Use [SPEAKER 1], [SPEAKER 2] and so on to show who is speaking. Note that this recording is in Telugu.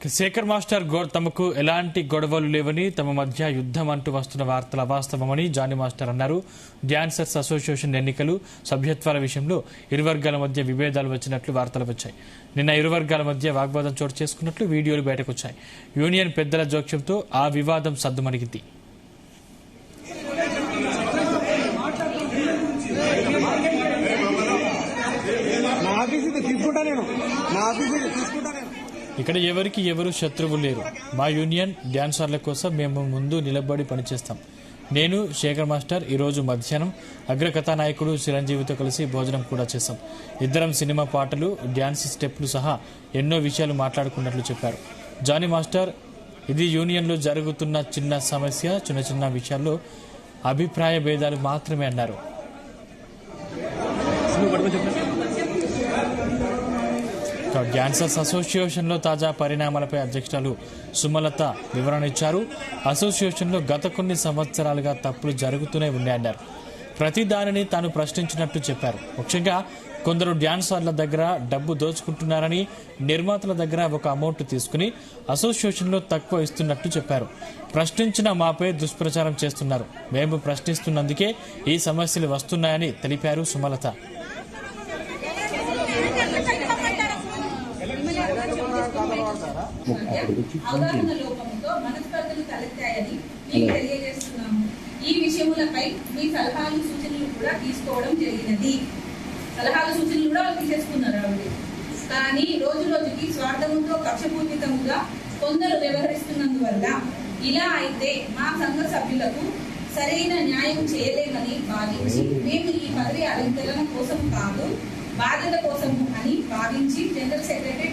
[SPEAKER 1] శేఖర్ మాస్టర్ తమకు ఎలాంటి గొడవలు లేవని, తమ మధ్య యుద్ధం అంటూ వస్తున్న వార్తలు అవాస్తవమని జానీ మాస్టర్ అన్నారు. డాన్సర్స్ అసోసియేషన్ ఎన్నికలు, సభ్యత్వాల విషయంలో ఇరు వర్గాల మధ్య విభేదాలు వచ్చినట్లు వార్తలు వచ్చాయి. నిన్న ఇరు వర్గాల మధ్య వాగ్వాదం చోటు చేసుకున్నట్లు వీడియోలు బయటకొచ్చాయి. యూనియన్ పెద్దల జోక్యంతో ఆ వివాదం సద్దుమణిగింది. ఇక్కడ ఎవరికి ఎవరు శత్రువు లేరు. మా యూనియన్ డాన్సర్ల కోసం మేము ముందు నిలబడి పనిచేస్తాం. నేను, శేఖర్ మాస్టర్ ఈరోజు మధ్యాహ్నం అగ్రకథానాయకుడు చిరంజీవితో కలిసి భోజనం కూడా చేశాం. ఇద్దరం సినిమా పాటలు, డ్యాన్స్ స్టెప్లు సహా ఎన్నో విషయాలు మాట్లాడుకున్నట్లు చెప్పారు. జానీ మాస్టర్ ఇది యూనియన్లో జరుగుతున్న చిన్న సమస్య, చిన్న విషయాల్లో అభిప్రాయ భేదాలు మాత్రమే అన్నారు. డాన్సర్స్ అసోసియేషన్లో తాజా పరిణామాలపై అధ్యక్షురాలు సుమలత వివరణ ఇచ్చారు. అసోసియేషన్లో గత కొన్ని సంవత్సరాలుగా తప్పులు జరుగుతూనే ఉన్నాయన్నారు. ప్రతి దానిని తాను ప్రశ్నించినట్టు చెప్పారు. ముఖ్యంగా కొందరు డాన్సర్ల దగ్గర డబ్బు దోచుకుంటున్నారని, నిర్మాతల దగ్గర ఒక అమౌంట్ తీసుకుని అసోసియేషన్లో తక్కువ ఇస్తున్నట్టు చెప్పారు. ప్రశ్నించిన మాపై దుష్ప్రచారం చేస్తున్నారు. మేము ప్రశ్నిస్తున్నందుకే ఈ సమస్యలు వస్తున్నాయని తెలిపారు సుమలత.
[SPEAKER 2] అవగాహన లోపంతో మనస్పర్ధలు తలెత్తాయని మీకు తెలియజేస్తున్నాము. ఈ విషయములపై మీ సలహాలు సూచనలు కూడా తీసుకోవడం జరిగినది. సలహాలు సూచనలు కూడా తీసేసుకున్నారు ఆవిడ. కానీ రోజు రోజుకి స్వార్థంతో కక్షపూరితంగా కొందరు వ్యవహరిస్తున్నందువల్ల ఇలా అయితే మా సంఘ సభ్యులకు సరైన న్యాయం చేయలేమని భావించి మేము ఈ పదవి అలంకరణ కోసం కాదు, బాధ్యత కోసము అని భావించి జనరల్ సెక్రటరీ